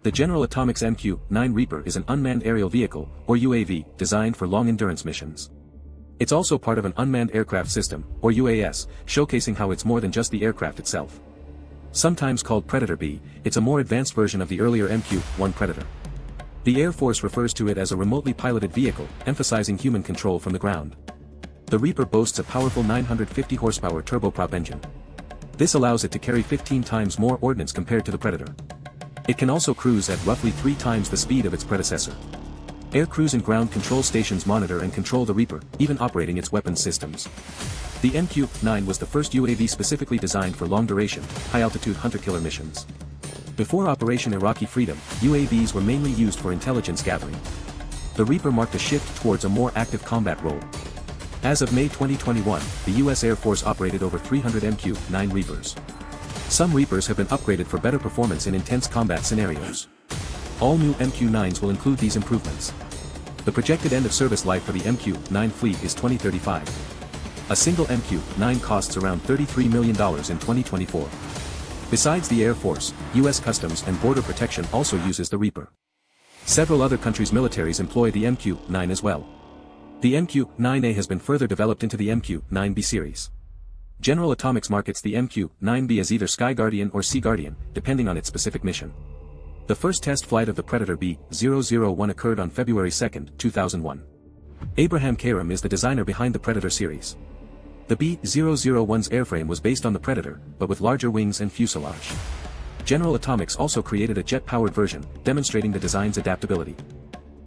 The General Atomics MQ-9 Reaper is an unmanned aerial vehicle, or UAV, designed for long-endurance missions. It's also part of an unmanned aircraft system, or UAS, showcasing how it's more than just the aircraft itself. Sometimes called Predator B, it's a more advanced version of the earlier MQ-1 Predator. The Air Force refers to it as a remotely piloted vehicle, emphasizing human control from the ground. The Reaper boasts a powerful 950 horsepower turboprop engine. This allows it to carry 15 times more ordnance compared to the Predator. It can also cruise at roughly 3 times the speed of its predecessor. Air crews and ground control stations monitor and control the Reaper, even operating its weapons systems. The MQ-9 was the first UAV specifically designed for long-duration, high-altitude hunter-killer missions. Before Operation Iraqi Freedom, UAVs were mainly used for intelligence gathering. The Reaper marked a shift towards a more active combat role. As of May 2021, the U.S. Air Force operated over 300 MQ-9 Reapers. Some Reapers have been upgraded for better performance in intense combat scenarios. All new MQ-9s will include these improvements. The projected end-of-service life for the MQ-9 fleet is 2035. A single MQ-9 costs around $33 million in 2024. Besides the Air Force, U.S. Customs and Border Protection also uses the Reaper. Several other countries' militaries employ the MQ-9 as well. The MQ-9A has been further developed into the MQ-9B series. General Atomics markets the MQ-9B as either Sky Guardian or Sea Guardian, depending on its specific mission. The first test flight of the Predator B-001 occurred on February 2, 2001. Abraham Karam is the designer behind the Predator series. The B-001's airframe was based on the Predator, but with larger wings and fuselage. General Atomics also created a jet-powered version, demonstrating the design's adaptability.